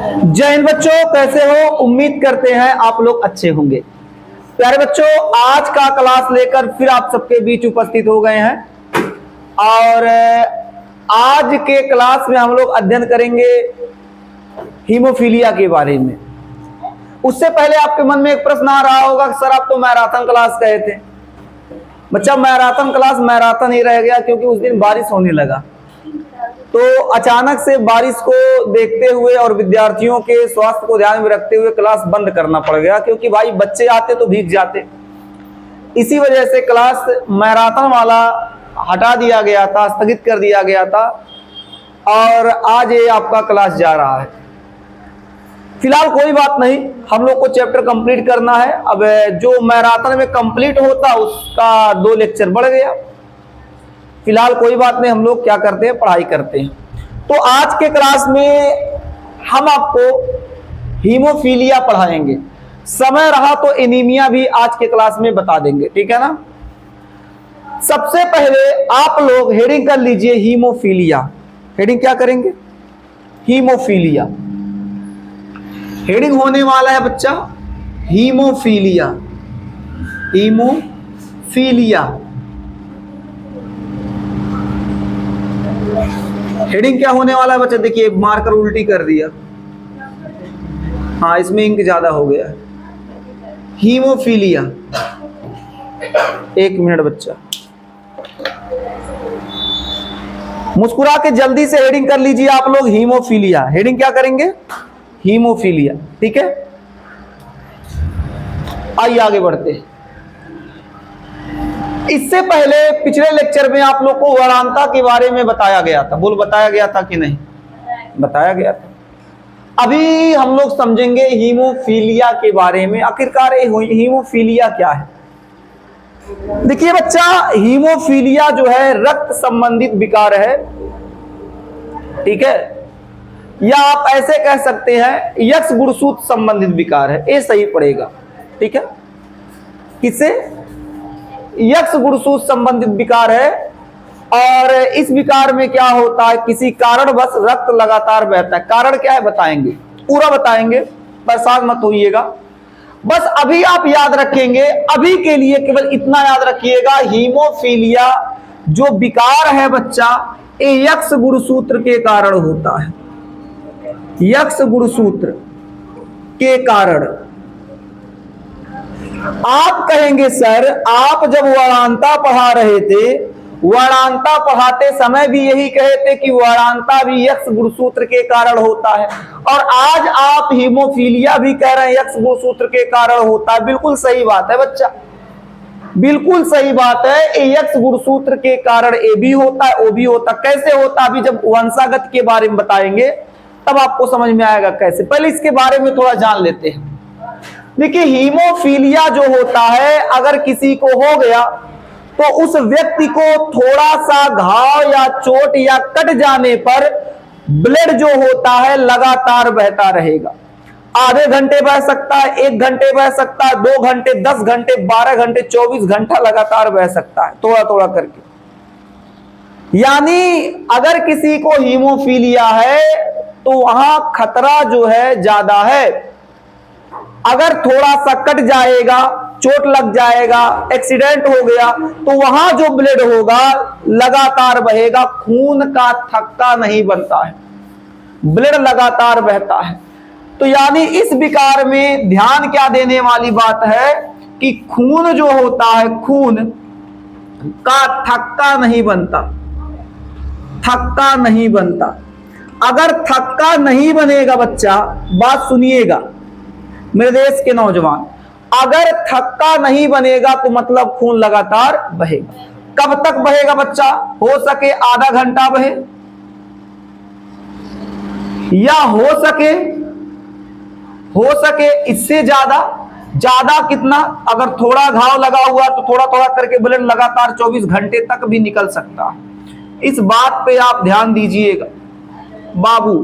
जय हिंद बच्चों, कैसे हो? उम्मीद करते हैं आप लोग अच्छे होंगे। प्यारे बच्चों, आज का क्लास लेकर फिर आप सबके बीच उपस्थित हो गए हैं और आज के क्लास में हम लोग अध्ययन करेंगे हीमोफीलिया के बारे में। उससे पहले आपके मन में एक प्रश्न आ रहा होगा, सर आप तो मैराथन क्लास कहे थे। बच्चा, मैराथन क्लास मैराथन ही रह गया क्योंकि उस दिन बारिश होने लगा, तो अचानक से बारिश को देखते हुए और विद्यार्थियों के स्वास्थ्य को ध्यान में रखते हुए क्लास बंद करना पड़ गया, क्योंकि भाई बच्चे आते तो भीग जाते। इसी वजह से क्लास मैराथन वाला हटा दिया गया था, स्थगित कर दिया गया था और आज ये आपका क्लास जा रहा है। फिलहाल कोई बात नहीं, हम लोग को चैप्टर कंप्लीट करना है। अब जो मैराथन में कंप्लीट होता उसका 2 लेक्चर बढ़ गया। फिलहाल कोई बात नहीं, हम लोग क्या करते हैं, पढ़ाई करते हैं। तो आज के क्लास में हम आपको हीमोफीलिया पढ़ाएंगे, समय रहा तो एनीमिया भी आज के क्लास में बता देंगे, ठीक है ना। सबसे पहले आप लोग हेडिंग कर लीजिए हीमोफीलिया। हेडिंग क्या करेंगे? हीमोफीलिया। हेडिंग होने वाला है बच्चा हीमोफीलिया। हीमोफीलिया हेडिंग क्या होने वाला है बच्चा? देखिए मार्कर उल्टी कर दिया, हाँ इसमें इंक ज्यादा हो गया है। हीमोफीलिया, 1 मिनट बच्चा, मुस्कुरा के जल्दी से हेडिंग कर लीजिए आप लोग हीमोफीलिया। हेडिंग क्या करेंगे? हीमोफीलिया, ठीक है। आइए आगे बढ़ते हैं। इससे पहले पिछले लेक्चर में आप लोग को वर्णांता के बारे में बताया गया था। बोल, बताया गया था कि नहीं? बताया गया था। अभी हम लोग समझेंगे हीमोफीलिया के बारे में। आखिरकार हीमोफीलिया क्या है? देखिए बच्चा, हीमोफीलिया जो है रक्त संबंधित विकार है, ठीक है, या आप ऐसे कह सकते हैं यक्ष गुणसूत्र संबंधित विकार है। ये सही पड़ेगा, ठीक है। किससे? यक्ष गुणसूत्र संबंधित विकार है। और इस विकार में क्या होता है, किसी कारणवश रक्त लगातार बहता है। कारण क्या है बताएंगे, पूरा बताएंगे, परेशान मत होइएगा। बस अभी आप याद रखेंगे, अभी के लिए केवल इतना याद रखिएगा, हीमोफीलिया जो विकार है बच्चा, ये यक्ष गुणसूत्र के कारण होता है। यक्ष गुणसूत्र के कारण। आप कहेंगे सर आप जब वर्णांता पढ़ा रहे थे, वर्णांता पढ़ाते समय भी यही कहे थे कि वर्णांता भी यक्ष गुणसूत्र के कारण होता है, और आज आप हीमोफीलिया भी कह रहे हैं यक्ष गुणसूत्र के कारण होता है। बिल्कुल सही बात है बच्चा, बिल्कुल सही बात है। यक्ष गुणसूत्र के कारण ए भी होता है, ओ भी होता है। कैसे होता है अभी जब वंशागत के बारे में बताएंगे तब आपको समझ में आएगा कैसे। पहले इसके बारे में थोड़ा जान लेते हैं। देखिए हीमोफीलिया जो होता है, अगर किसी को हो गया तो उस व्यक्ति को थोड़ा सा घाव या चोट या कट जाने पर ब्लड जो होता है लगातार बहता रहेगा। आधे घंटे बह सकता है, 1 घंटे बह सकता है, 2 घंटे, 10 घंटे, 12 घंटे, 24 घंटा लगातार बह सकता है, थोड़ा थोड़ा करके। यानी अगर किसी को हीमोफीलिया है तो वहां खतरा जो है ज्यादा है। अगर थोड़ा सा कट जाएगा, चोट लग जाएगा, एक्सीडेंट हो गया, तो वहां जो ब्लड होगा लगातार बहेगा, खून का थक्का नहीं बनता है, ब्लड लगातार बहता है। तो यानी इस विकार में ध्यान क्या देने वाली बात है कि खून जो होता है, खून का थक्का नहीं बनता, थक्का नहीं बनता। अगर थक्का नहीं बनेगा बच्चा, बात सुनिएगा मेरे देश के नौजवान, अगर थक्का नहीं बनेगा तो मतलब खून लगातार बहेगा। कब तक बहेगा बच्चा? हो सके आधा घंटा बहे, या हो सके इससे ज्यादा। ज्यादा कितना? अगर थोड़ा घाव लगा हुआ तो थोड़ा थोड़ा करके ब्लड लगातार 24 घंटे तक भी निकल सकता है। इस बात पे आप ध्यान दीजिएगा बाबू।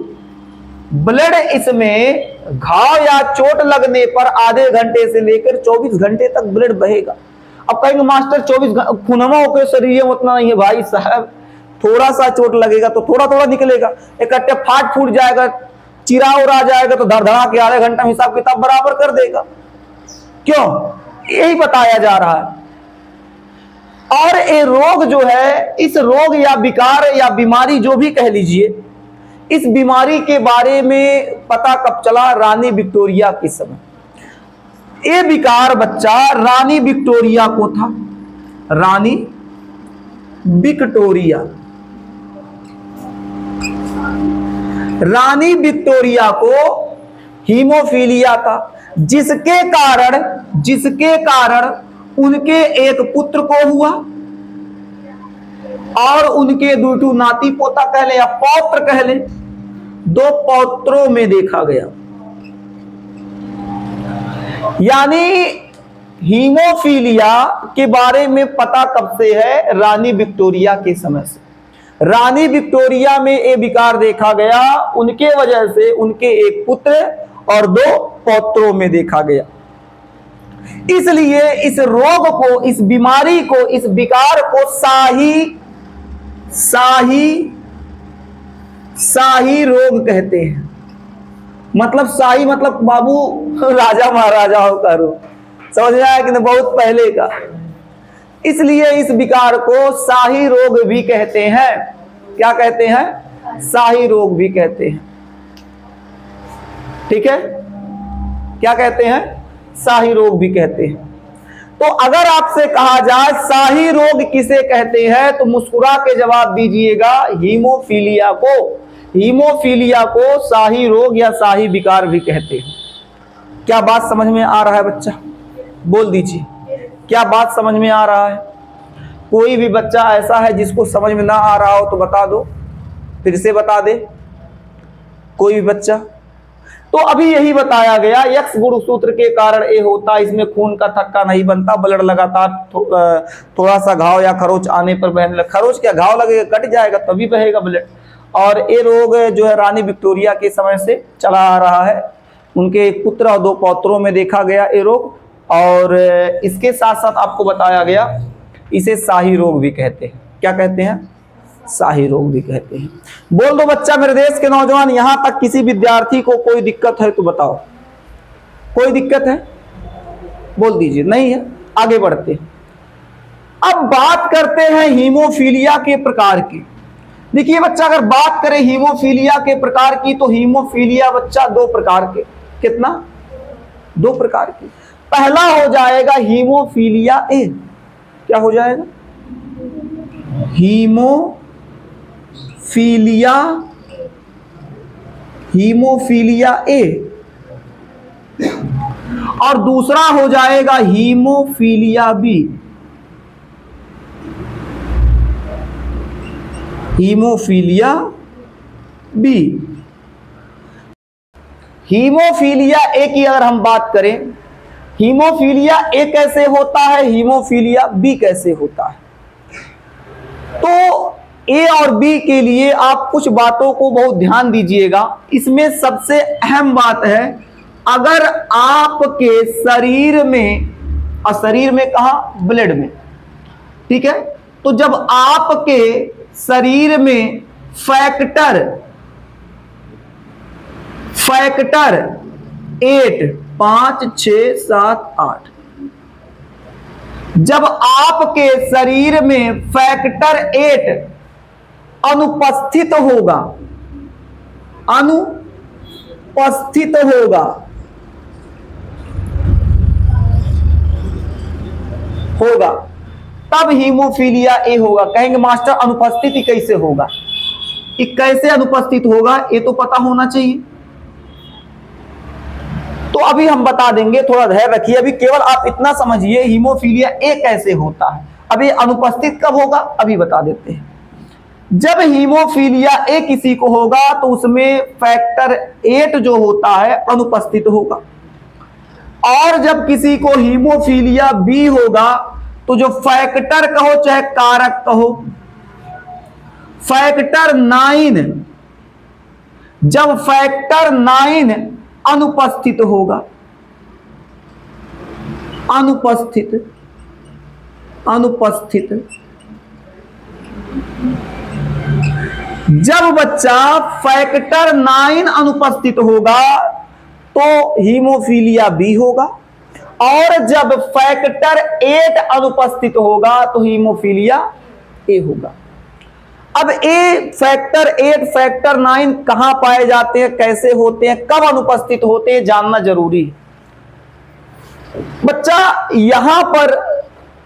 ब्लड इसमें घाव या चोट लगने पर आधे घंटे से लेकर 24 घंटे तक ब्लड बहेगा। अब कहेंगे मास्टर 24 खूनमा होकर शरीर में उतना नहीं है। भाई साहब, थोड़ा सा चोट लगेगा तो थोड़ा थोड़ा निकलेगा, इकट्ठे फाट फूट जाएगा चिरा उरा जाएगा तो धड़धड़ा के आधे घंटा में हिसाब किताब बराबर कर देगा। क्यों? यही बताया जा रहा है। और ये रोग जो है, इस रोग या विकार या बीमारी जो भी कह लीजिए, इस बीमारी के बारे में पता कब चला? रानी विक्टोरिया के समय। ये विकार बच्चा रानी विक्टोरिया को था। रानी विक्टोरिया, रानी विक्टोरिया को हीमोफीलिया था, जिसके कारण उनके एक पुत्र को हुआ और उनके दूटू नाती पोता कह ले या पौत्र कह ले, 2 पौत्रों में देखा गया। यानी हीमोफीलिया के बारे में पता कब से है? रानी विक्टोरिया के समय से। रानी विक्टोरिया में ये विकार देखा गया, उनके वजह से उनके एक पुत्र और 2 पौत्रों में देखा गया। इसलिए इस रोग को, इस बीमारी को, इस विकार को शाही रोग कहते हैं। मतलब शाही मतलब बाबू राजा महाराजाओं का रोग, समझ में आया कि नहीं? बहुत पहले का। इसलिए इस विकार को शाही रोग भी कहते हैं। क्या कहते हैं? शाही रोग भी कहते हैं। ठीक है, क्या कहते हैं? शाही रोग भी कहते हैं। तो अगर आपसे कहा जाए शाही रोग किसे कहते हैं, तो मुस्कुरा के जवाब दीजिएगा हीमोफीलिया को। हीमोफीलिया को शाही रोग या शाही विकार भी कहते हैं। क्या बात समझ में आ रहा है बच्चा? बोल दीजिए, क्या बात समझ में आ रहा है? कोई भी बच्चा ऐसा है जिसको समझ में ना आ रहा हो तो बता दो, फिर से बता दे कोई भी बच्चा। तो अभी यही बताया गया, यक्ष गुणसूत्र के कारण ये होता, इसमें खून का थक्का नहीं बनता, ब्लड लगातार थोड़ा सा घाव या खरोच आने पर बहने लग, खरोच क्या घाव लगेगा, कट जाएगा तभी बहेगा ब्लड। और ये रोग जो है रानी विक्टोरिया के समय से चला आ रहा है। उनके एक पुत्र और 2 पौत्रों में देखा गया ये रोग। और इसके साथ साथ आपको बताया गया इसे शाही रोग भी कहते हैं। क्या कहते हैं? शाही रोग भी कहते हैं। बोल दो बच्चा, मेरे देश के नौजवान, यहां तक किसी विद्यार्थी को कोई दिक्कत है तो बताओ। कोई दिक्कत है? बोल दीजिए। नहीं है? आगे बढ़ते। अब बात करते हैं हीमोफीलिया के प्रकार की। देखिए बच्चा, अगर बात करें हीमोफीलिया के प्रकार की, तो हीमोफीलिया बच्चा 2 प्रकार के। कितना? 2 प्रकार के। पहला हो जाएगा हीमोफीलिया ए। क्या हो जाएगा? Hemophilia A. और दूसरा हो जाएगा hemophilia B. Hemophilia B. Hemophilia A की अगर हम बात करें, हीमोफीलिया ए कैसे होता है, हीमोफीलिया बी कैसे होता है, तो ए और बी के लिए आप कुछ बातों को बहुत ध्यान दीजिएगा। इसमें सबसे अहम बात है, अगर आपके शरीर में, और शरीर में कहा? ब्लड में। ठीक है, तो जब आपके शरीर में फैक्टर 8, 5, 6, 7, 8, जब आपके शरीर में फैक्टर 8 अनुपस्थित होगा, तब हीमोफीलिया ए होगा। कहेंगे मास्टर अनुपस्थिति कैसे होगा? ये कैसे अनुपस्थित होगा, ये तो पता होना चाहिए। तो अभी हम बता देंगे, थोड़ा धैर्य रखिए। अभी केवल आप इतना समझिए हीमोफीलिया ए कैसे होता है। अभी अनुपस्थित कब होगा अभी बता देते हैं। जब हीमोफीलिया ए किसी को होगा तो उसमें फैक्टर 8 जो होता है अनुपस्थित होगा। और जब किसी को हीमोफीलिया बी होगा तो जो फैक्टर कहो चाहे कारक कहो, फैक्टर 9, जब फैक्टर 9 अनुपस्थित होगा, अनुपस्थित जब बच्चा फैक्टर 9 अनुपस्थित होगा तो हीमोफीलिया बी होगा, और जब फैक्टर 8 अनुपस्थित होगा तो हीमोफीलिया ए होगा। अब ए फैक्टर 8 फैक्टर 9 कहां पाए जाते हैं, कैसे होते हैं, कब अनुपस्थित होते हैं, जानना जरूरी है बच्चा। यहां पर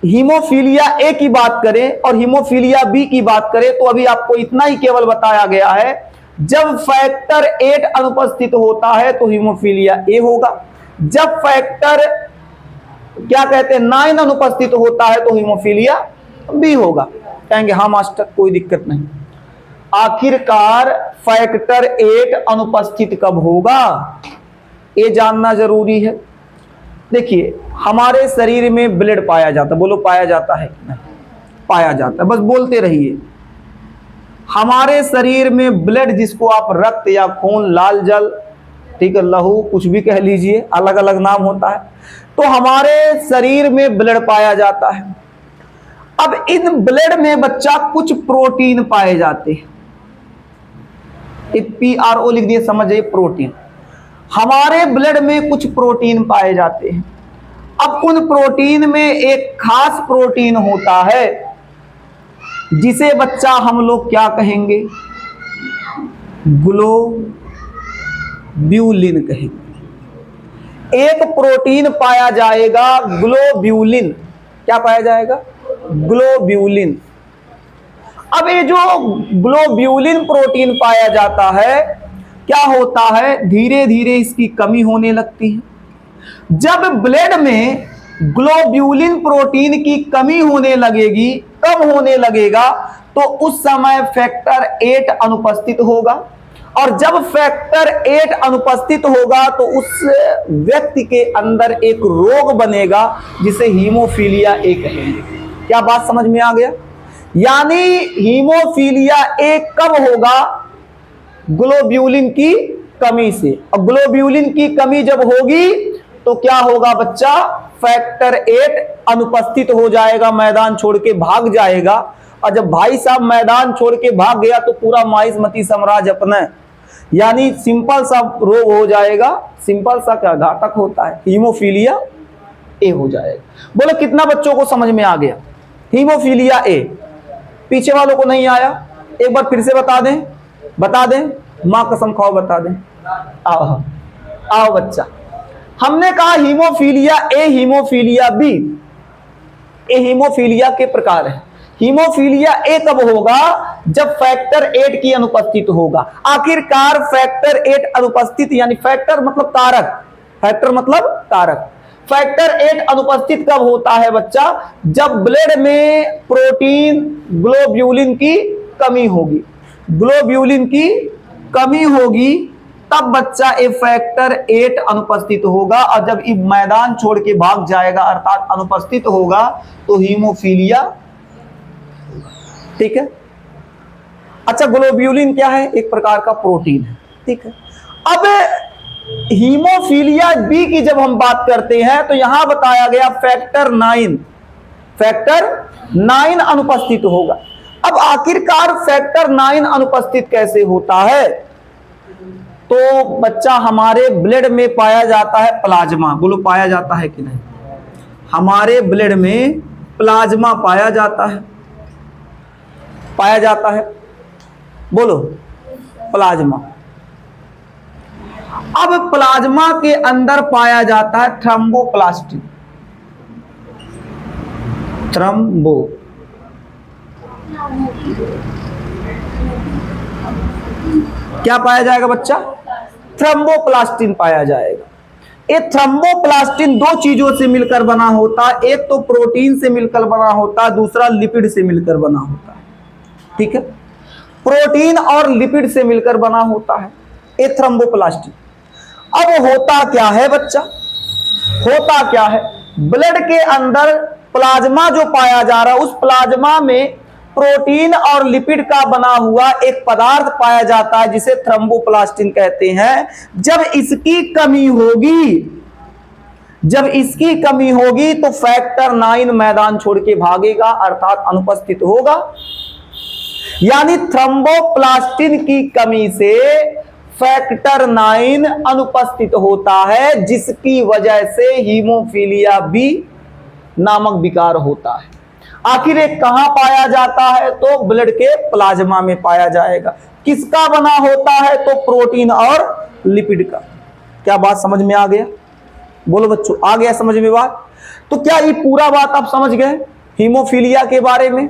हीमोफीलिया ए की बात करें और हीमोफीलिया बी की बात करें तो अभी आपको इतना ही केवल बताया गया है, जब फैक्टर 8 अनुपस्थित होता है तो हीमोफीलिया ए होगा, जब फैक्टर क्या कहते हैं 9 अनुपस्थित होता है तो हीमोफीलिया बी होगा। कहेंगे हाँ मास्टर कोई दिक्कत नहीं। आखिरकार फैक्टर 8 अनुपस्थित कब होगा ये जानना जरूरी है। देखिए हमारे शरीर में ब्लड पाया जाता है, बोलो पाया जाता है कि नहीं, पाया जाता है, बस बोलते रहिए। हमारे शरीर में ब्लड, जिसको आप रक्त या खून, लाल जल, ठीक है, लहू, कुछ भी कह लीजिए, अलग अलग नाम होता है, तो हमारे शरीर में ब्लड पाया जाता है। अब इन ब्लड में बच्चा कुछ प्रोटीन पाए जाते हैं, PRO लिख दिए, समझ जाइए प्रोटीन। हमारे ब्लड में कुछ प्रोटीन पाए जाते हैं। अब उन प्रोटीन में एक खास प्रोटीन होता है जिसे बच्चा हम लोग क्या कहेंगे, ग्लोब्यूलिन कहेंगे। एक प्रोटीन पाया जाएगा ग्लोब्यूलिन, क्या पाया जाएगा, ग्लोब्यूलिन। अब ये जो ग्लोब्यूलिन प्रोटीन पाया जाता है, क्या होता है, धीरे धीरे इसकी कमी होने लगती है। जब ब्लड में ग्लोब्यूलिन प्रोटीन की कमी होने लगेगी, कम होने लगेगा, तो उस समय फैक्टर 8 अनुपस्थित होगा, और जब फैक्टर 8 अनुपस्थित होगा तो उस व्यक्ति के अंदर एक रोग बनेगा जिसे हीमोफीलिया ए कहेंगे। क्या बात समझ में आ गया? यानी हीमोफीलिया ए कब होगा, ग्लोब्यूलिन की कमी से। और ग्लोब्यूलिन की कमी जब होगी तो क्या होगा बच्चा, फैक्टर 8 अनुपस्थित हो जाएगा, मैदान छोड़ के भाग जाएगा। और जब भाई साहब मैदान छोड़ के भाग गया तो पूरा माइजमती साम्राज्य अपना, यानी सिंपल सा रोग हो जाएगा, सिंपल सा क्या घातक होता है, हीमोफीलिया ए हो जाएगा। बोलो कितना बच्चों को समझ में आ गया हीमोफीलिया ए? पीछे वालों को नहीं आया, एक बार फिर से बता दें, बता दें, मां कसम खाओ बता दें। आओ आओ बच्चा, हमने कहा हीमोफीलिया ए, हीमोफीलिया बी। ए हीमोफीलिया के प्रकार है। हीमोफीलिया ए कब होगा, जब फैक्टर 8 की अनुपस्थित होगा। आखिरकार फैक्टर 8 अनुपस्थित, यानी फैक्टर मतलब कारक, फैक्टर मतलब कारक, फैक्टर 8 अनुपस्थित कब होता है बच्चा, जब ब्लड में प्रोटीन ग्लोब्यूलिन की कमी होगी। ग्लोब्यूलिन की कमी होगी तब बच्चा ए फैक्टर 8 अनुपस्थित होगा, और जब ये मैदान छोड़ के भाग जाएगा अर्थात अनुपस्थित होगा तो हीमोफीलिया, ठीक है। अच्छा, ग्लोब्यूलिन क्या है, एक प्रकार का प्रोटीन है, ठीक है। अब हीमोफीलिया बी की जब हम बात करते हैं तो यहां बताया गया फैक्टर 9 अनुपस्थित होगा। अब आखिरकार फैक्टर 9 अनुपस्थित कैसे होता है, तो बच्चा हमारे ब्लड में पाया जाता है प्लाज्मा। बोलो पाया जाता है कि नहीं, हमारे ब्लड में प्लाज्मा पाया जाता है, पाया जाता है, बोलो प्लाज्मा। अब प्लाज्मा के अंदर पाया जाता है थ्रोम्बोप्लास्टिन, थ्रोम्बो, क्या पाया जाएगा बच्चा, थ्रोम्बोप्लास्टिन पाया जाएगा। ये थ्रोम्बोप्लास्टिन दो चीजों से मिलकर बना होता है, एक तो प्रोटीन से मिलकर बना होता है, दूसरा लिपिड से मिलकर बना होता है, ठीक है। प्रोटीन और लिपिड से मिलकर बना होता है ये थ्रोम्बोप्लास्टिन। अब होता क्या है बच्चा, होता क्या है, ब्लड के अंदर प्लाज्मा जो पाया जा रहा है, उस प्लाज्मा में प्रोटीन और लिपिड का बना हुआ एक पदार्थ पाया जाता है जिसे थ्रोम्बोप्लास्टिन कहते हैं। जब इसकी कमी होगी, जब इसकी कमी होगी तो फैक्टर 9 मैदान छोड़ के भागेगा अर्थात अनुपस्थित होगा। यानी थ्रोम्बोप्लास्टिन की कमी से फैक्टर 9 अनुपस्थित होता है, जिसकी वजह से हीमोफीलिया बी नामक विकार होता है। आखिर ये कहां पाया जाता है? तो ब्लड के प्लाज्मा में पाया जाएगा। किसका बना होता है? तो प्रोटीन और लिपिड का। क्या बात समझ में आ गया? बोलो बच्चों, आ गया समझ में बात? तो क्या ये पूरा बात आप समझ गए हीमोफीलिया के बारे में?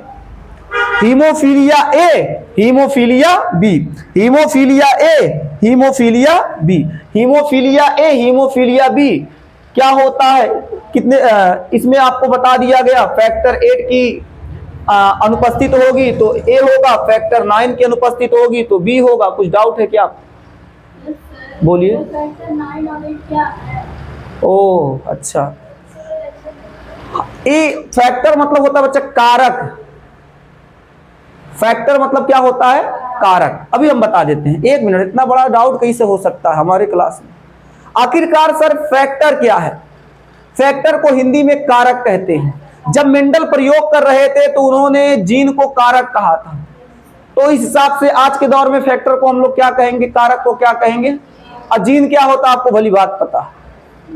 Hemophilia A, hemophilia B, hemophilia A, hemophilia B, hemophilia A, hemophilia B क्या होता है? कितने इसमें आपको बता दिया गया, फैक्टर 8 की अनुपस्थित होगी तो ए होगा, फैक्टर 9 की अनुपस्थित होगी तो बी होगा। कुछ डाउट है क्या? बोलिए। फैक्टर 9 और 8 क्या है? ओह अच्छा, ए फैक्टर मतलब होता है बच्चा कारक। फैक्टर मतलब क्या होता है? कारक। अभी हम बता देते हैं, एक मिनट। इतना बड़ा डाउट कैसे हो सकता है हमारे क्लास में? आखिरकार सर फैक्टर क्या है? फैक्टर को हिंदी में कारक कहते हैं। जब मेंडल प्रयोग कर रहे थे तो उन्होंने जीन को कारक कहा था, तो इस हिसाब से आज के दौर में फैक्टर को हम लोग क्या कहेंगे? कारक को क्या कहेंगे? और जीन क्या होता है आपको भली बात पता है?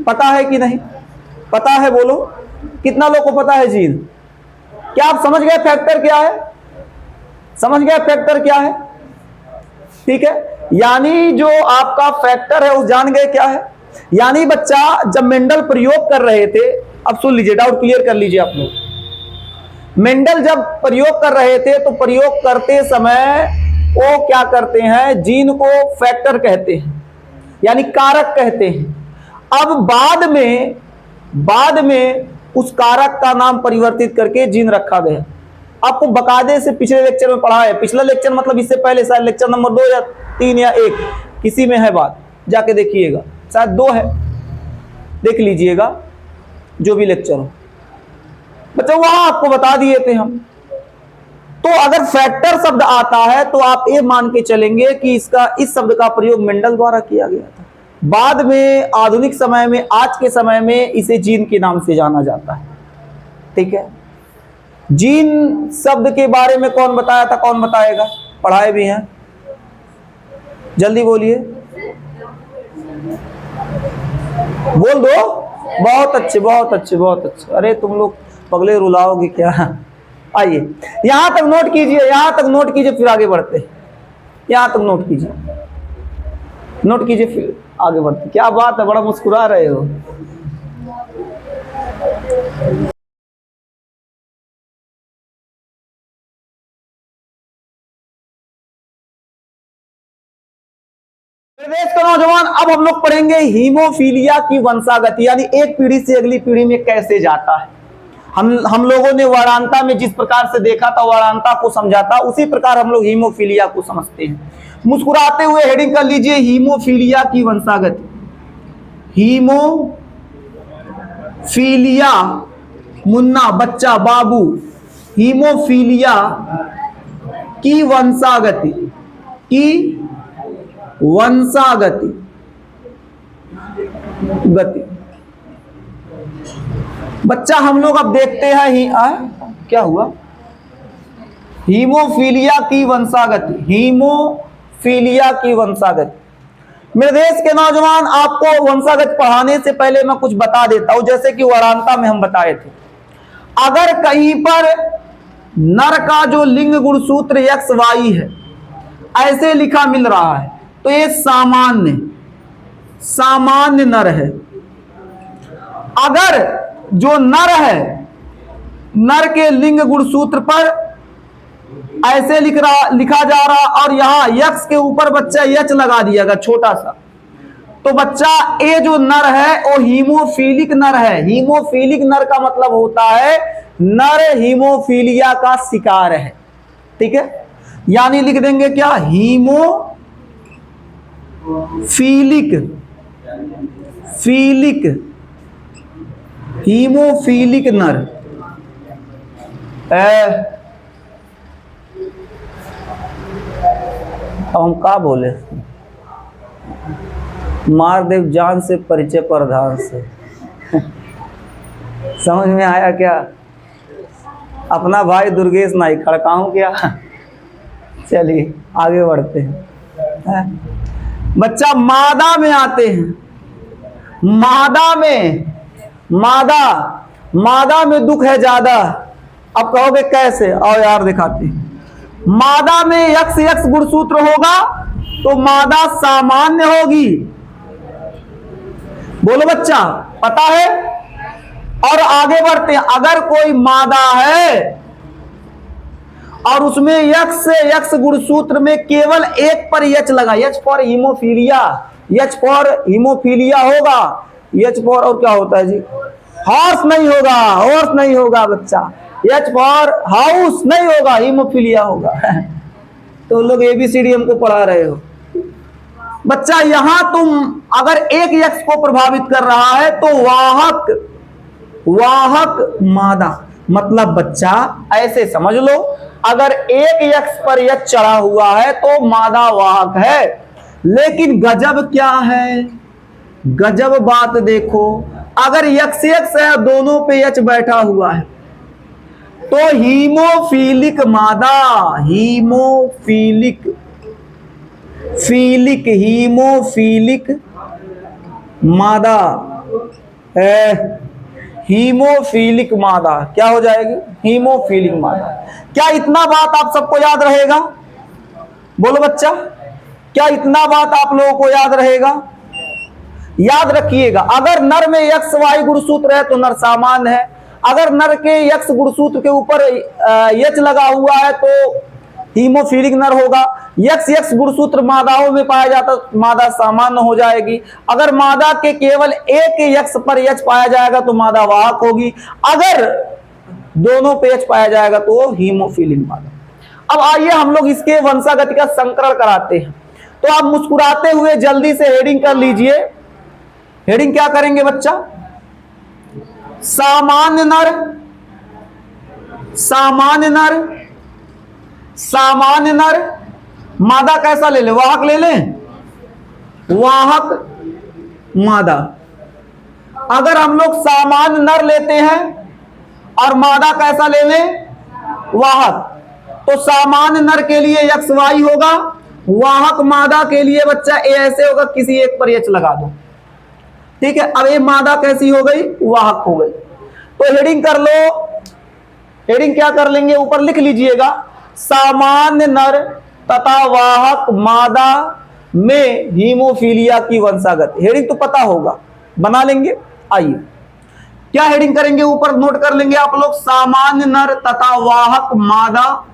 पता है कि नहीं पता है? बोलो, कितना लोग को पता है जीन? क्या आप समझ गए फैक्टर क्या है? समझ गए फैक्टर क्या है? ठीक है, यानी जो आपका फैक्टर है उस जान गए क्या है। यानी बच्चा जब मेंडल प्रयोग कर रहे थे, अब सुन लीजिए, डाउट क्लियर कर लीजिए आप लोग। मेंडल जब प्रयोग कर रहे थे तो प्रयोग करते समय वो क्या करते हैं? जीन को फैक्टर कहते हैं, यानी कारक कहते हैं। अब बाद में उस कारक का नाम परिवर्तित करके जीन रखा गया। आपको बकायदे से पिछले लेक्चर में पढ़ा है। पिछला लेक्चर मतलब इससे पहले शायद लेक्चर नंबर 2 या 3 या 1 किसी में है बात, जाके देखिएगा, शायद 2 है, देख लीजिएगा जो भी लेक्चर हो बच्चा, वहां आपको बता दिए थे हम। तो अगर फैक्टर शब्द आता है तो आप ये मान के चलेंगे कि इस शब्द का प्रयोग मेंडल द्वारा किया गया था। बाद में आधुनिक समय में, आज के समय में इसे जीन के नाम से जाना जाता है। ठीक है, जीन शब्द के बारे में कौन बताया था? कौन बताएगा? पढ़ाए भी हैं, जल्दी बोलिए, बोल दो। बहुत अच्छे, बहुत अच्छे, बहुत अच्छे। अरे तुम लोग पगले रुलाओगे क्या? आइए यहां तक नोट कीजिए, यहां तक नोट कीजिए, फिर आगे बढ़ते। यहां तक नोट कीजिए, नोट कीजिए, फिर आगे बढ़ते। क्या बात है, बड़ा मुस्कुरा रहे हो। प्रदेश का नौजवान, अब हम लोग पढ़ेंगे हीमोफीलिया की वंशागति, यानी एक पीढ़ी से अगली पीढ़ी में कैसे जाता है। हम लोगों ने वर्णांता में जिस प्रकार से देखा था, वर्णांता को समझा था, उसी प्रकार हम लोग हीमोफीलिया को समझते हैं। मुस्कुराते हुए हेडिंग कर लीजिए, हीमोफीलिया की वंशागति। हीमोफीलिया, मुन्ना, बच्चा, बाबू, हीमोफीलिया की वंशागति, की वंशागति गति। बच्चा हम लोग अब देखते हैं क्या हुआ? हीमोफीलिया की वंशागति, हीमोफीलिया की वंशागति। मेरे देश के नौजवान, आपको वंशागत पढ़ाने से पहले मैं कुछ बता देता हूं, जैसे कि वर्णांता में हम बताए थे। अगर कहीं पर नर का जो लिंग गुणसूत्र XY है ऐसे लिखा मिल रहा है तो ये सामान्य नर है। अगर जो नर है, नर के लिंग गुणसूत्र पर ऐसे लिखा जा रहा और यहां X के ऊपर बच्चा H लगा दिया छोटा सा, तो बच्चा ये जो नर है वो हीमोफीलिक नर है। हीमोफीलिक नर का मतलब होता है नर हीमोफीलिया का शिकार है। ठीक है, यानी लिख देंगे क्या? हीमोफीलिक नर। अब हम क्या बोले? मारदेव जान से परिचय प्रधान से। समझ में आया क्या? अपना भाई दुर्गेश नाई खड़काऊं क्या? चलिए आगे बढ़ते हैं। बच्चा मादा में आते हैं। मादा में दुख है ज्यादा। अब कहोगे कैसे? आओ यार दिखाते हैं। मादा में यक्स यक्स गुणसूत्र होगा तो मादा सामान्य होगी। बोलो बच्चा, पता है? और आगे बढ़ते हैं। अगर कोई मादा है और उसमें यक्स से यक्स गुणसूत्र में केवल एक पर यच लगा, H for haemophilia, H for haemophilia होगा, यच फॉर और क्या होता है जी? हॉर्स नहीं होगा, हॉर्स नहीं होगा बच्चा, यच फॉर हाउस नहीं होगा, हीमोफीलिया होगा। तो लोग एबीसीडी हमको पढ़ा रहे हो बच्चा। यहां तुम अगर एक यक्स को प्रभावित कर रहा है तो वाहक मादा, मतलब बच्चा ऐसे समझ लो, अगर एक यक्स पर यक्स चढ़ा हुआ है तो मादा वाहक है। लेकिन गजब क्या है? गजब बात देखो, अगर यक्स यक्स है दोनों पे यच बैठा हुआ है तो हीमोफीलिक मादा, हीमोफीलिक मादा है। हीमोफीलिक मादा क्या हो जाएगी? हीमोफीलिक मादा। क्या इतना बात आप सबको याद रहेगा? बोलो बच्चा, क्या इतना बात आप लोगों को याद रहेगा? याद रखिएगा, अगर नर में यक्स वाई गुणसूत्र है तो नर सामान्य है। अगर नर के यक्स गुणसूत्र के ऊपर यच लगा हुआ है तो हीमोफीलिक नर होगा। यक्स यक्स गुणसूत्र मादाओं में पाया जाता, मादा सामान्य हो जाएगी। अगर मादा के केवल एक यक्स पर यच पाया जाएगा तो मादा वाहक होगी। अगर दोनों पे यच पाया जाएगा तो हीमोफीलिक मादा। अब आइए हम लोग इसके वंशागति का संकरण कराते हैं। तो आप मुस्कुराते हुए जल्दी से हेडिंग कर लीजिए। हेडिंग क्या करेंगे बच्चा? सामान्य नर, सामान्य नर, सामान्य नर। मादा कैसा ले ले? वाहक ले लें, वाहक मादा। अगर हम लोग सामान्य नर लेते हैं और मादा कैसा ले लें? वाहक, तो सामान्य नर के लिए यक्स वाई होगा, वाहक मादा के लिए बच्चा ए ऐसे होगा, किसी एक पर एच लगा दो। ठीक है, अब ये मादा कैसी हो गई? वाहक हो गई। तो हेडिंग कर लो। हेडिंग क्या कर लेंगे? ऊपर लिख लीजिएगा, सामान्य नर तथा वाहक मादा में हीमोफीलिया की वंशागति। हेडिंग तो पता होगा, बना लेंगे। आइए क्या हेडिंग करेंगे? ऊपर नोट कर लेंगे आप लोग, सामान्य नर तथा वाहक मादा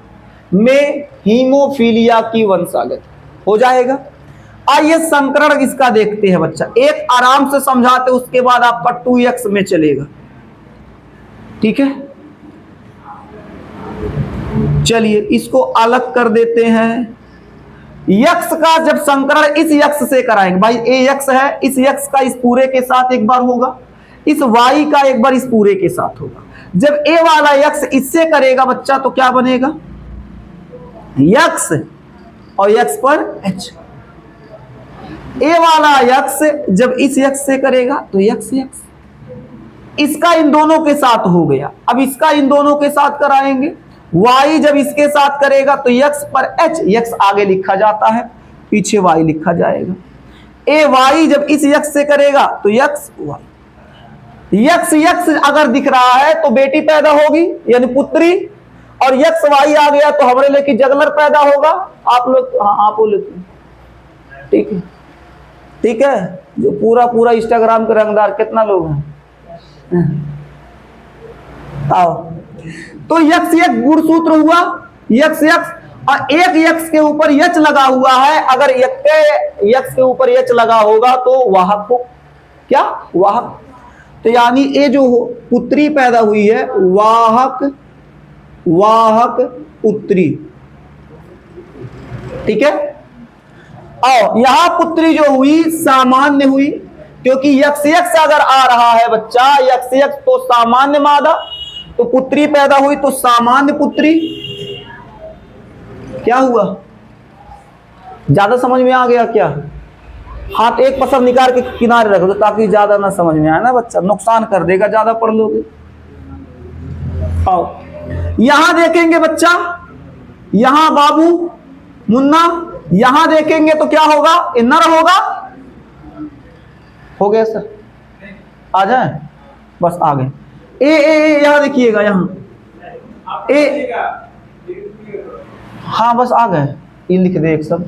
में हीमोफीलिया की वंशागति हो जाएगा। आइए संकरण इसका देखते हैं बच्चा, एक आराम से समझाते, उसके बाद आपका 2x में चलेगा। ठीक है, चलिए इसको अलग कर देते हैं। यक्स का जब संकरण इस यक्स से कराएंगे, भाई ए यक्स है, इस यक्स का इस पूरे के साथ एक बार होगा, इस वाई का एक बार इस पूरे के साथ होगा। जब ए वाला यक्स इससे करेगा बच्चा तो क्या बनेगा? यक्स और यक्स पर एच। ए वाला यक्स जब इस यक्स से करेगा तो यक्स यक्स, इसका इन दोनों के साथ हो गया। अब इसका इन दोनों के साथ कराएंगे, y जब इसके साथ करेगा तो यक्स पर h, यक्स आगे लिखा जाता है, पीछे y लिखा जाएगा। ए वाई जब इस यक्स से करेगा तो यक्स वाई, यक्स यक्स अगर दिख रहा है तो बेटी पैदा होगी यानी पुत्री, और यक्स वाई आ गया तो हमारे लिए जगलर पैदा होगा। आप लोग हाँ आप बोले, ठीक है, ठीक है। जो पूरा पूरा इंस्टाग्राम के रंगदार कितना लोग हैं, आओ। तो यक्स यक्स गुणसूत्र हुआ, यक्स यक्स, और एक यक्स के ऊपर यच लगा हुआ है। अगर यक्स के ऊपर यच लगा होगा तो वाहक को क्या? वाहक। तो यानी ये जो पुत्री पैदा हुई है वाहक, वाहक पुत्री। ठीक है, और यहां पुत्री जो हुई सामान्य हुई, क्योंकि यक्स यक्स अगर आ रहा है बच्चा, यक्स यक्स तो सामान्य मादा, तो पुत्री पैदा हुई तो सामान्य पुत्री। क्या हुआ? ज्यादा समझ में आ गया क्या? हाथ एक पसर निकाल के किनारे रख दो ताकि ज्यादा ना समझ में आए ना बच्चा, नुकसान कर देगा ज्यादा पढ़ लोगे। आओ यहां देखेंगे बच्चा, यहां बाबू मुन्ना यहां देखेंगे तो क्या होगा, ये नर होगा। हो गया सर, आ जाए, बस आ गए। ए यहां देखिएगा, यहां ए, हाँ बस आ गए, ये लिख दे एक सब।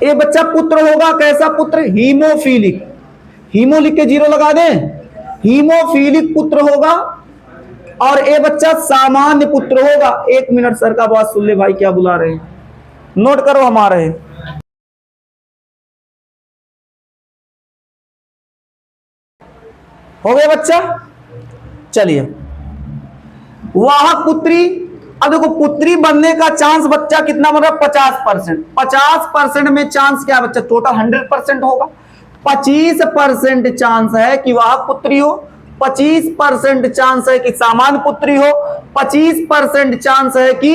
ए बच्चा पुत्र होगा, कैसा पुत्र, हीमोफीलिक, हीमो लिख के 0 लगा दें, हीमोफीलिक पुत्र होगा। और ए बच्चा सामान्य पुत्र होगा। 1 मिनट सर का बात सुन ले भाई, क्या बुला रहे हैं, नोट करो हमारे। हो गया बच्चा, चलिए। वाहक पुत्री, अब देखो पुत्री बनने का चांस बच्चा कितना बन रहा है, 50%। 50% में चांस क्या बच्चा, टोटल 100% होगा। 25% चांस है कि वाहक पुत्री हो, 25% चांस है कि सामान्य पुत्री हो, 25% चांस है कि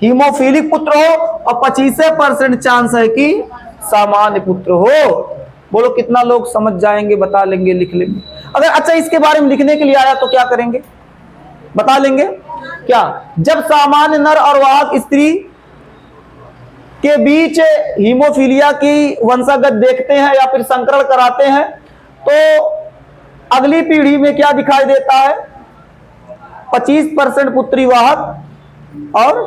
हीमोफीलिक पुत्र हो, और 25% चांस है कि सामान्य पुत्र हो। बोलो कितना लोग समझ जाएंगे, बता लेंगे, लिख लेंगे। अगर अच्छा इसके बारे में लिखने के लिए आया तो क्या करेंगे, बता लेंगे क्या। जब सामान्य नर और वाहक स्त्री के बीच हीमोफीलिया की वंशागत देखते हैं या फिर संकरण कराते हैं, तो अगली पीढ़ी में क्या दिखाई देता है, 25% पुत्री वाहक और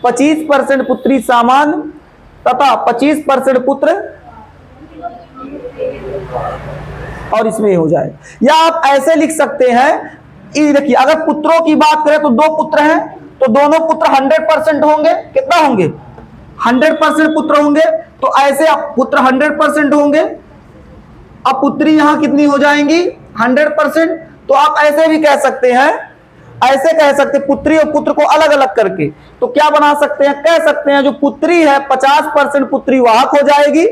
25% पुत्री सामान्य तथा 25% पुत्र, और इसमें हो जाए। या आप ऐसे लिख सकते हैं, ये देखिए अगर पुत्रों की बात करें तो 2 पुत्र हैं, तो दोनों पुत्र 100% होंगे। कितना होंगे, 100% पुत्र होंगे। तो ऐसे अब पुत्र 100% होंगे, अब पुत्री यहां कितनी हो जाएंगी, 100%। तो आप ऐसे भी कह सकते हैं, ऐसे कह सकते पुत्री और पुत्र को अलग अलग करके, तो क्या बना सकते हैं, कह सकते हैं जो पुत्री है 50% पुत्री वाहक हो जाएगी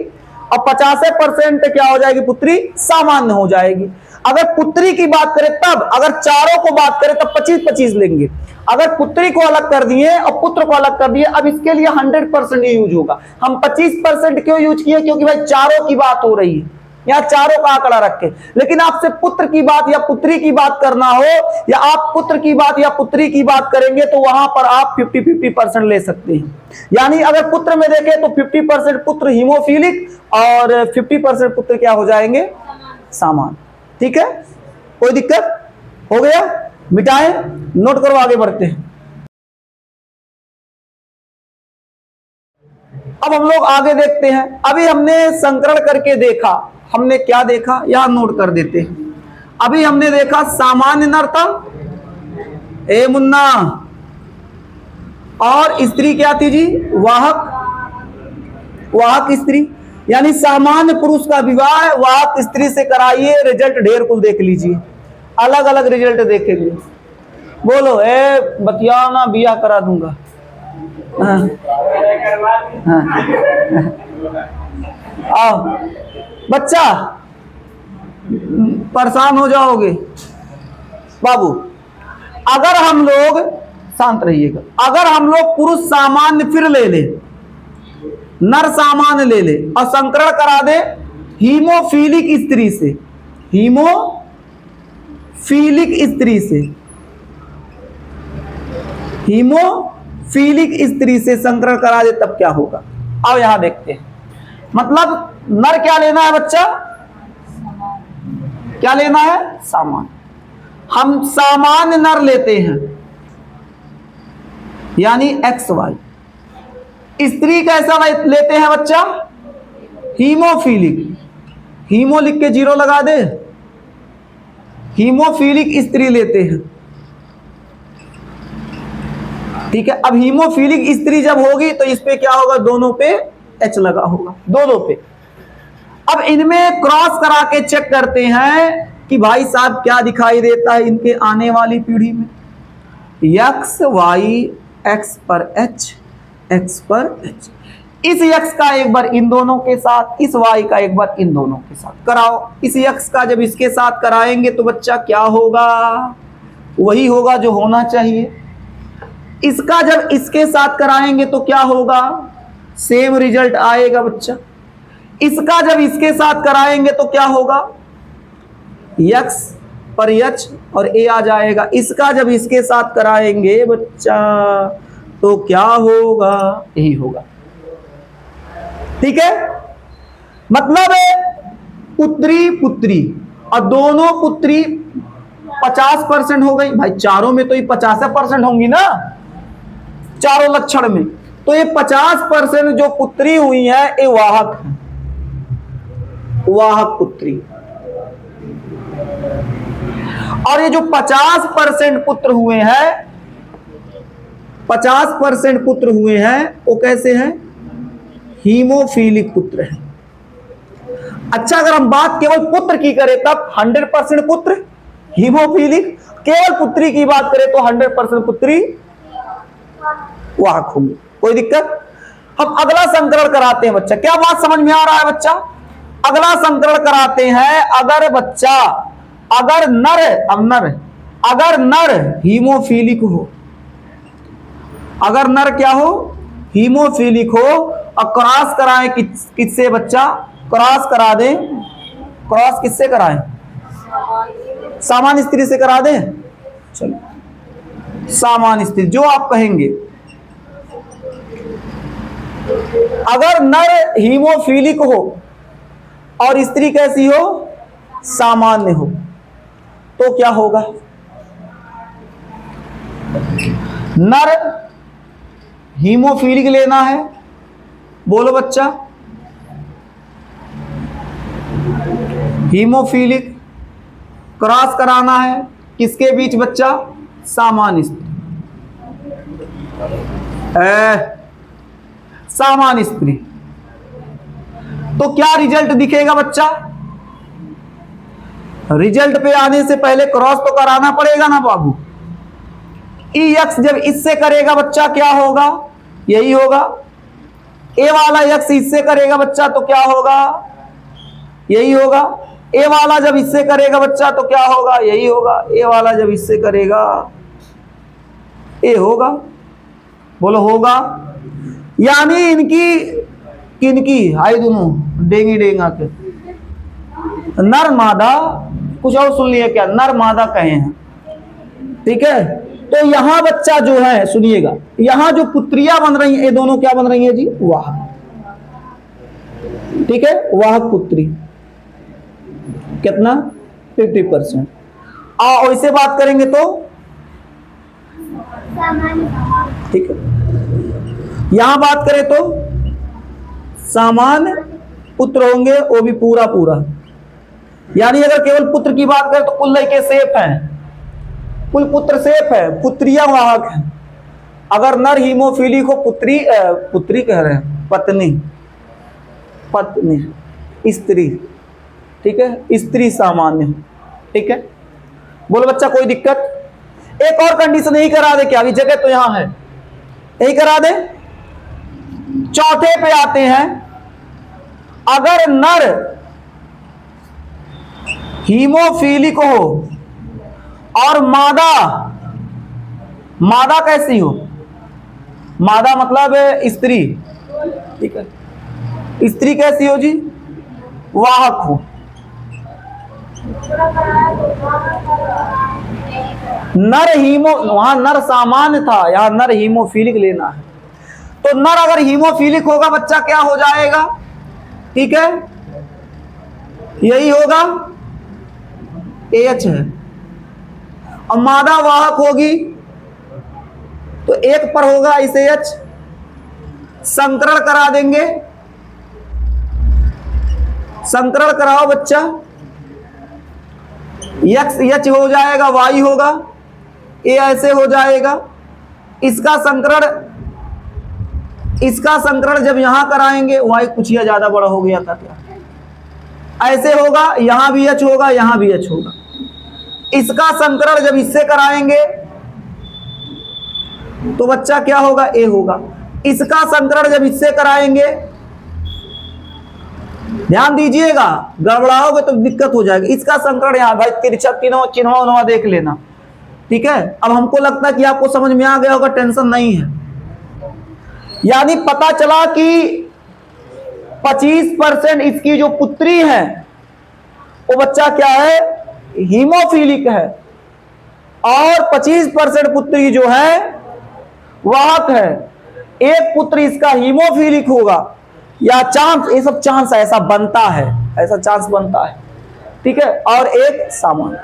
और 50% क्या हो जाएगी, पुत्री सामान्य हो जाएगी। अगर पुत्री की बात करें तब, अगर चारों को बात करें तब 25-25 लेंगे। अगर पुत्री को अलग कर दिए और पुत्र को अलग कर दिए, अब इसके लिए 100% यूज होगा। हम 25% क्यों यूज किए, क्योंकि भाई चारों की बात हो रही है, यहाँ चारों का आंकड़ा रखे। लेकिन आपसे पुत्र की बात या पुत्री की बात करना हो, या आप पुत्र की बात या पुत्री की बात करेंगे, तो वहां पर आप 50-50% ले सकते हैं। यानी अगर पुत्र में देखें तो 50% पुत्र हीमोफीलिक और 50% पुत्र क्या हो जाएंगे, सामान्य। ठीक है, कोई दिक्कत, हो गया, मिटाएं, नोट करो, आगे बढ़ते हैं। अब हम लोग आगे देखते हैं। अभी हमने संकरण करके देखा, हमने क्या देखा, यहां नोट कर देते हैं। अभी हमने देखा सामान्य नर था, ए मुन्ना, और स्त्री क्या थी जी, वाहक, वाहक स्त्री। यानी सामान्य पुरुष का विवाह वाहक स्त्री से कराइए, रिजल्ट ढेर कुल देख लीजिए, अलग अलग रिजल्ट देखेंगे। बोलो ए बतियाना, बिया करा दूंगा। हाँ। हाँ। आओ बच्चा, परेशान हो जाओगे बाबू। अगर हम लोग, शांत रहिएगा, अगर हम लोग पुरुष सामान्य फिर ले ले, नर सामान्य ले ले और संकरण करा दे हीमोफीलिक स्त्री से, हीमोफीलिक स्त्री से, हीमोफीलिक स्त्री से संकरण करा दे, तब क्या होगा। अब यहां देखते हैं, मतलब नर क्या लेना है बच्चा, क्या लेना है, सामान्य। हम सामान्य नर लेते हैं, यानी XY। स्त्री कैसा लेते हैं बच्चा, हीमोफीलिक, हीमो लिख के 0 लगा दे, हीमोफीलिक स्त्री लेते हैं। ठीक है, अब हीमोफीलिक स्त्री जब होगी तो इस पे क्या होगा, दोनों पे H लगा होगा, दोनों पे। अब इनमें क्रॉस करा के चेक करते हैं कि भाई साहब क्या दिखाई देता है इनके आने वाली पीढ़ी में, XY, X पर H, X पर H। इस X का एक बार इन दोनों के साथ, इस Y का एक बार इन दोनों के साथ कराओ। इस X का जब इसके साथ कराएंगे तो बच्चा क्या होगा, वही होगा जो होना चाहिए। इसका जब इसके साथ कराएंगे तो क्या होगा, सेम रिजल्ट आएगा बच्चा। इसका जब इसके साथ कराएंगे तो क्या होगा, X पर H और A आ जाएगा। इसका जब इसके साथ कराएंगे बच्चा तो क्या होगा, यही होगा। ठीक है, मतलब पुत्री पुत्री और दोनों पुत्री 50% हो गई। भाई चारों में तो ये 50% होंगी ना, चारों लक्षण में। तो ये 50% जो पुत्री हुई है ये वाहक है, वाहक पुत्री। और ये जो 50% पुत्र हुए हैं, 50% पुत्र हुए हैं वो कैसे हैं? हीमोफीलिक पुत्र है। अच्छा, अगर हम बात केवल पुत्र की करें तब 100% पुत्र हीमोफीलिक, केवल पुत्री की बात करें तो 100% पुत्री वाहक होंगे। कोई दिक्कत? हम अगला संकरण कराते हैं बच्चा। क्या बात समझ में आ रहा है बच्चा? अगला संकरण कराते हैं। अगर बच्चा, अगर नर, अब नर, अगर नर हीमोफीलिक हो, अगर नर क्या हो? हीमोफीलिक हो, और क्रॉस कराएं किससे बच्चा? क्रॉस करा दें। क्रॉस किससे कराएं? सामान्य स्त्री से करा दें। चलो, सामान्य स्त्री जो आप कहेंगे। अगर नर हीमोफीलिक हो और स्त्री कैसी हो? सामान्य हो, तो क्या होगा? नर हीमोफीलिक लेना है, बोलो बच्चा। हीमोफीलिक क्रॉस कराना है किसके बीच बच्चा? सामान्य स्त्री। सामान्य स्त्री। तो क्या रिजल्ट दिखेगा बच्चा? रिजल्ट पे आने से पहले क्रॉस तो कराना पड़ेगा ना बाबू। एक्स जब इससे करेगा बच्चा क्या होगा? यही होगा। ए वाला एक्स इससे करेगा बच्चा तो क्या होगा? यही होगा। ए वाला जब इससे करेगा बच्चा तो क्या होगा? यही होगा। ए वाला जब इससे करेगा ए होगा। बोलो होगा। यानी इनकी किनकी हाई दोनों डेंगी डेंगा के नर मादा, कुछ और सुन लिया क्या? नर मादा कहे हैं, ठीक है। तो यहां बच्चा जो है सुनिएगा, यहां जो पुत्रियां बन रही हैं ये दोनों क्या बन रही हैं जी? वाहक, ठीक है, वाहक पुत्री। कितना? 50%। और इससे बात करेंगे तो ठीक है, यहां बात करें तो सामान्य पुत्र होंगे, वो भी पूरा पूरा। यानी अगर केवल पुत्र की बात करें तो कुल लड़के सेफ हैं, कुल पुत्र सेफ है, पुत्रियां वाहक हैं। अगर नर हीमोफीलिक हो, पुत्री पुत्री कह रहे हैं, पत्नी, पत्नी स्त्री, ठीक है, स्त्री सामान्य, ठीक है। बोलो बच्चा कोई दिक्कत? एक और कंडीशन यही करा दे क्या? अभी जगह तो यहां है, यही करा दे। चौथे पे आते हैं। अगर नर हीमोफीलिक हो और मादा, मादा कैसी हो? मादा मतलब स्त्री, ठीक है। स्त्री कैसी हो जी? वाहक हो। नर हीमो, वहां नर सामान्य था, यहां नर हीमोफीलिक लेना है। तो नर अगर हीमोफीलिक होगा बच्चा क्या हो जाएगा? ठीक है, यही होगा, एच है। और मादा वाहक होगी तो एक पर होगा इसे एच, संकरण करा देंगे। संकरण कराओ बच्चा, एक्स एच हो जाएगा, वाई होगा, ए ऐसे हो जाएगा। इसका संकरण जब यहां कराएंगे, वाई कुछ या ज्यादा बड़ा हो गया था क्या? ऐसे होगा, यहां भी एच होगा, यहां भी एच होगा। इसका संकरण जब इससे कराएंगे तो बच्चा क्या होगा? ए होगा। इसका संकरण जब इससे कराएंगे, ध्यान दीजिएगा, गड़बड़ाओगे तो दिक्कत हो जाएगी। इसका संकरण यहां, भाई तिरछा चिन्हवा देख लेना, ठीक है। अब हमको लगता है कि आपको समझ में आ गया होगा, टेंशन नहीं है। यानी पता चला कि 25% इसकी जो पुत्री है वो बच्चा क्या है? हीमोफीलिक है, और 25% पुत्री जो है वाहक है। एक पुत्र इसका हीमोफीलिक होगा या चांस, ये सब चांस ऐसा बनता है, ऐसा चांस बनता है, ठीक है। और एक सामान्य,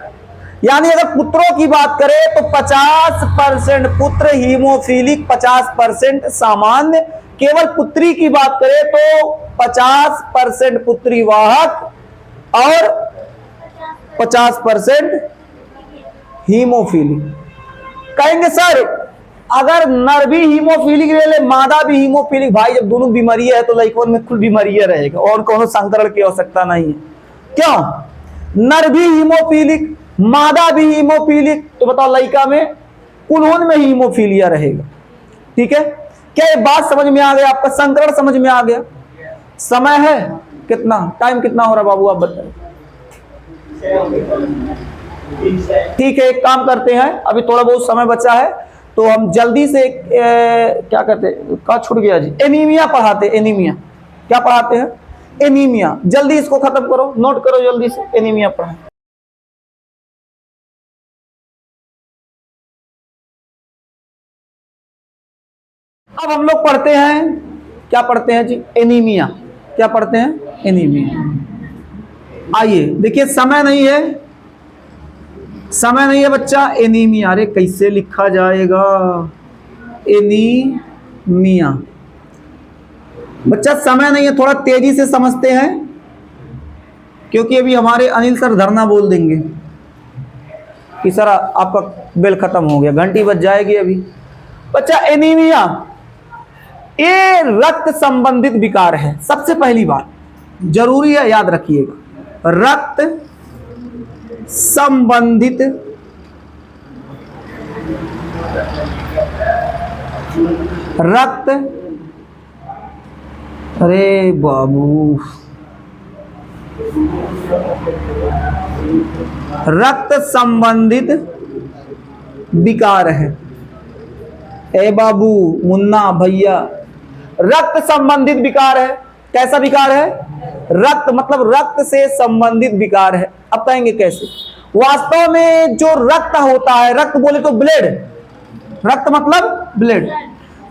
यानी अगर पुत्रों की बात करें तो 50% पुत्र हीमोफीलिक, 50% सामान्य। केवल पुत्री की बात करें तो 50% पुत्री वाहक और 50% हीमोफीलिक। कहेंगे सर अगर नर भी हीमोफीलिक ले ले, मादा भी हीमोफीलिक, भाई जब दोनों बीमारी है तो लड़कों में कुल बीमारी रहेगा और कोनो संकरण की आवश्यकता नहीं है। क्यों? नर भी हीमोफीलिक, मादा भी हीमोफीलिक, तो बताओ लड़का में कुल में हीमोफीलिया रहेगा, ठीक है। क्या ये बात समझ में आ गया आपका? संकरण समझ में आ गया? समय है कितना, टाइम कितना हो रहा बाबू आप बताइए? ठीक है, एक काम करते हैं, अभी थोड़ा बहुत समय बचा है तो हम जल्दी से क्या कहते हैं, कहाँ छूट गया जी, एनीमिया पढ़ाते। एनीमिया क्या पढ़ाते हैं? एनीमिया। जल्दी इसको खत्म करो, नोट करो जल्दी से, एनीमिया पढ़ा। अब हम लोग पढ़ते हैं, क्या पढ़ते हैं जी? एनीमिया। क्या पढ़ते हैं? एनीमिया। आइए देखिए, समय नहीं है, समय नहीं है बच्चा। एनीमिया, अरे कैसे लिखा जाएगा? एनीमिया बच्चा, समय नहीं है, थोड़ा तेजी से समझते हैं क्योंकि अभी हमारे अनिल सर धरना बोल देंगे कि सर आपका बेल खत्म हो गया, घंटी बज जाएगी अभी। बच्चा एनीमिया ये रक्त संबंधित विकार है। सबसे पहली बात जरूरी है, याद रखिएगा, रक्त संबंधित रक्त, अरे बाबू, रक्त संबंधित विकार है। ए बाबू, मुन्ना भैया, रक्त संबंधित विकार है। कैसा विकार है? रक्त मतलब रक्त से संबंधित विकार है। अब कहेंगे कैसे? वास्तव में जो रक्त होता है, रक्त बोले तो ब्लड, रक्त मतलब ब्लड,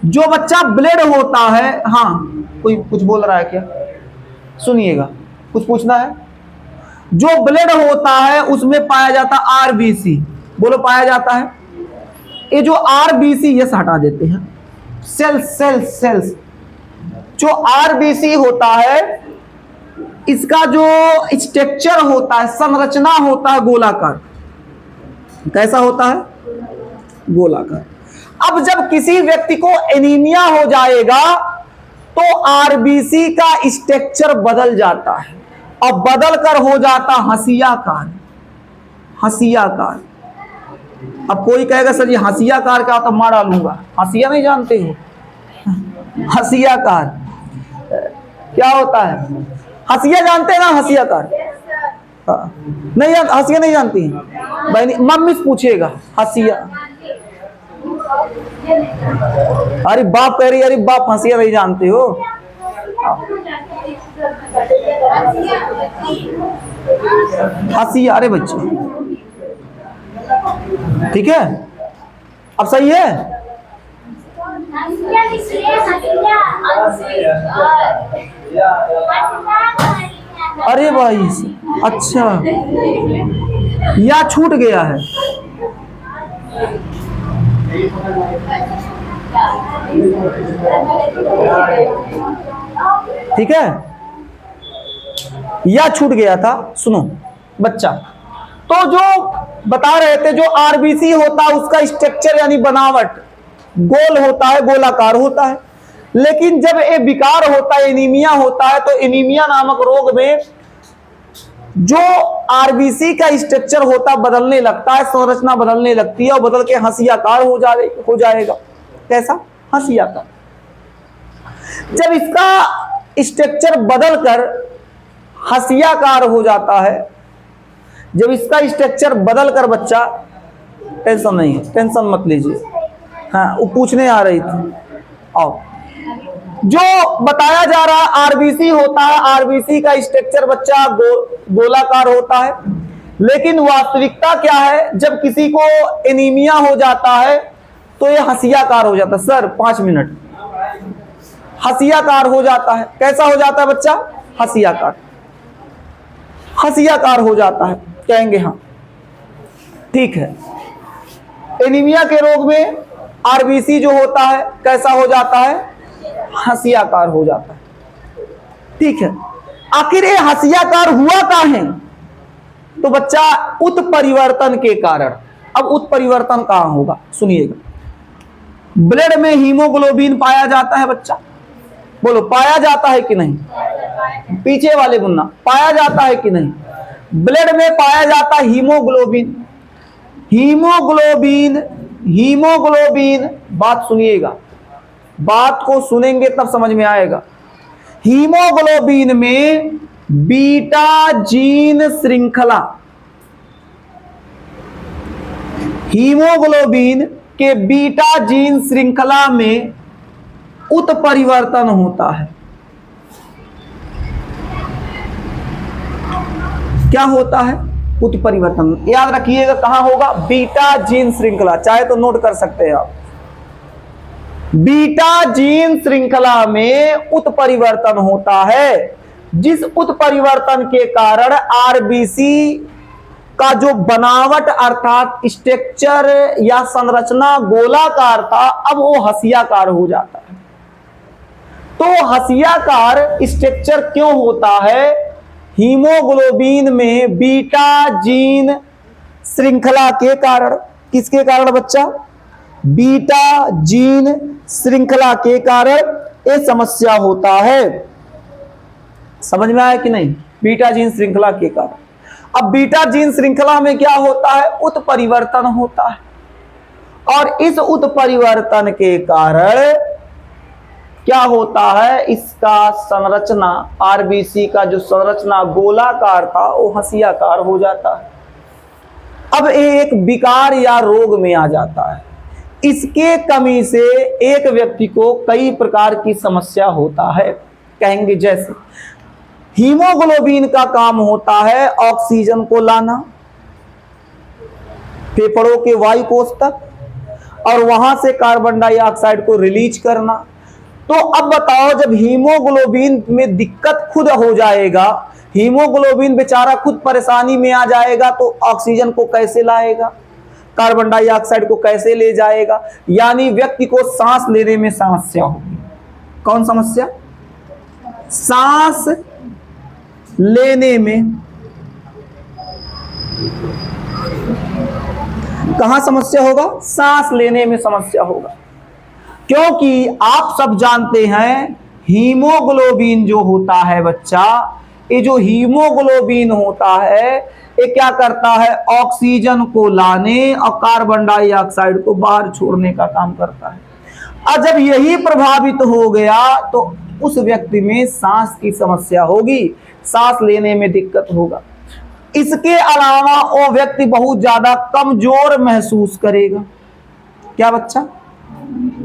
जो बच्चा ब्लड होता है, हाँ कोई कुछ बोल रहा है क्या? सुनिएगा, कुछ पूछना है? जो ब्लड होता है उसमें पाया जाता आरबीसी, बोलो पाया जाता है। ये जो आरबीसी, ये हटा देते हैं, सेल्स, जो आरबीसी होता है इसका जो स्ट्रक्चर होता है, संरचना होता है गोलाकार। कैसा होता है? गोलाकार। अब जब किसी व्यक्ति को एनीमिया हो जाएगा तो आरबीसी का स्ट्रक्चर बदल जाता है, और बदल कर हो जाता हंसियाकार। हंसियाकार। अब कोई कहेगा सर ये हंसियाकार का तो मार डालूंगा। हंसिया नहीं जानते हो? हंसियाकार क्या होता है? हंसिया जानते हैं ना? हंसियाकार नहीं, हंसिया नहीं जानती बहनी, मम्मी से पूछिएगा हंसिया। अरे बाप कह रही, अरे बाप हंसिया नहीं जानते हो? हंसिया, अरे बच्चे ठीक है, अब सही है। अरे भाई अच्छा, या छूट गया है? ठीक है, या छूट गया था। सुनो बच्चा, तो जो बता रहे थे, जो आरबीसी होता है उसका स्ट्रक्चर यानी बनावट गोल होता है, गोलाकार होता है। लेकिन जब ये विकार होता है, एनीमिया होता है, तो एनीमिया नामक रोग में जो आरबीसी का स्ट्रक्चर होता बदलने लगता है, संरचना बदलने लगती है और बदल के हंसियाकार हो जाएगा। कैसा? हंसियाकार। जब इसका स्ट्रक्चर बदलकर हंसियाकार हो जाता है, जब इसका स्ट्रक्चर बदलकर, बच्चा टेंशन नहीं है, टेंशन मत लीजिए, हाँ वो पूछने आ रही थी। आओ, जो बताया जा रहा आरबीसी होता है, आरबीसी का स्ट्रक्चर बच्चा गोलाकार होता है। लेकिन वास्तविकता क्या है? जब किसी को एनीमिया हो जाता है तो ये हंसियाकार हो जाता है। सर 5 मिनट, हसियाकार हो जाता है। कैसा हो जाता है बच्चा? हसियाकार, हसियाकार हो जाता है, कहेंगे हाँ, ठीक है। एनीमिया के रोग में आरबीसी जो होता है कैसा हो जाता है? हसियाकार हो जाता है, ठीक है। आखिर ये हसियाकार हुआ का है? तो बच्चा उत्परिवर्तन के कारण। अब उत्परिवर्तन कहां होगा सुनिएगा। ब्लड में हीमोग्लोबिन पाया जाता है बच्चा, बोलो पाया जाता है कि नहीं? पीछे वाले मुन्ना, पाया जाता है कि नहीं? ब्लड में पाया जाता है हीमोग्लोबिन। हीमोग्लोबिन, हीमोग्लोबिन, बात सुनिएगा, बात को सुनेंगे तब समझ में आएगा। हीमोग्लोबिन में बीटा जीन श्रृंखला, हीमोग्लोबिन के बीटा जीन श्रृंखला में उत्परिवर्तन होता है। क्या होता है? उत्परिवर्तन। याद रखिएगा कहां होगा? बीटा जीन श्रृंखला, चाहे तो नोट कर सकते हैं आप। बीटा जीन श्रृंखला में उत्परिवर्तन होता है, जिस उत्परिवर्तन के कारण आरबीसी का जो बनावट अर्थात स्ट्रक्चर या संरचना गोलाकार था, अब वो हसियाकार हो जाता है। तो हसियाकार स्ट्रक्चर क्यों होता है? हीमोग्लोबिन में बीटा जीन श्रृंखला के कारण। किसके कारण बच्चा? बीटा जीन श्रृंखला के कारण ये समस्या होता है। समझ में आया कि नहीं? बीटा जीन श्रृंखला के कारण। अब बीटा जीन श्रृंखला में क्या होता है? उत्परिवर्तन होता है, और इस उत्परिवर्तन के कारण क्या होता है? इसका संरचना, आरबीसी का जो संरचना गोलाकार था वो हसियाकार हो जाता है। अब एक विकार या रोग में आ जाता है। इसके कमी से एक व्यक्ति को कई प्रकार की समस्या होता है, कहेंगे जैसे हीमोग्लोबिन का काम होता है ऑक्सीजन को लाना फेफड़ों के वायु कोष तक, और वहां से कार्बन डाइऑक्साइड को रिलीज करना। तो अब बताओ, जब हीमोग्लोबिन में दिक्कत खुद हो जाएगा, हीमोग्लोबिन बेचारा खुद परेशानी में आ जाएगा, तो ऑक्सीजन को कैसे लाएगा, कार्बन डाइऑक्साइड को कैसे ले जाएगा? यानी व्यक्ति को सांस लेने में समस्या होगी। कौन समस्या? सांस लेने में। कहां समस्या होगा? सांस लेने में समस्या होगा, क्योंकि आप सब जानते हैं हीमोग्लोबिन जो होता है बच्चा, ये जो हीमोग्लोबिन होता है ये क्या करता है? ऑक्सीजन को लाने और कार्बन डाइऑक्साइड को बाहर छोड़ने का काम करता है। और जब यही प्रभावित हो गया तो उस व्यक्ति में सांस की समस्या होगी, सांस लेने में दिक्कत होगा। इसके अलावा वो व्यक्ति बहुत ज्यादा कमजोर महसूस करेगा। क्या बच्चा?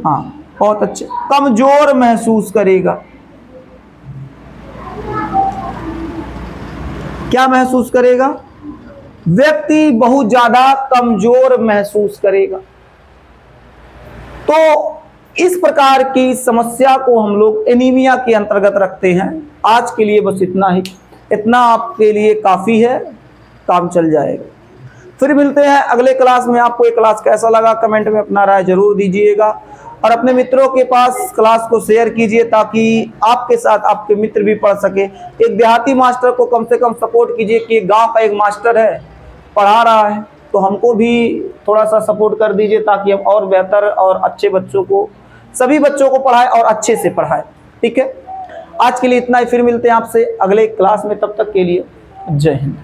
हाँ, बहुत अच्छे, कमजोर महसूस करेगा। क्या महसूस करेगा? व्यक्ति बहुत ज्यादा कमजोर महसूस करेगा। तो इस प्रकार की समस्या को हम लोग एनीमिया के अंतर्गत रखते हैं। आज के लिए बस इतना ही, इतना आपके लिए काफी है, काम चल जाएगा। फिर मिलते हैं अगले क्लास में। आपको ये क्लास कैसा लगा कमेंट में अपना राय जरूर दीजिएगा, और अपने मित्रों के पास क्लास को शेयर कीजिए ताकि आपके साथ आपके मित्र भी पढ़ सके। एक देहाती मास्टर को कम से कम सपोर्ट कीजिए कि गांव का एक मास्टर है, पढ़ा रहा है, तो हमको भी थोड़ा सा सपोर्ट कर दीजिए ताकि हम और बेहतर और अच्छे बच्चों को, सभी बच्चों को पढ़ाए और अच्छे से पढ़ाए। ठीक है, आज के लिए इतना ही। फिर मिलते हैं आपसे अगले क्लास में, तब तक के लिए जय हिंद।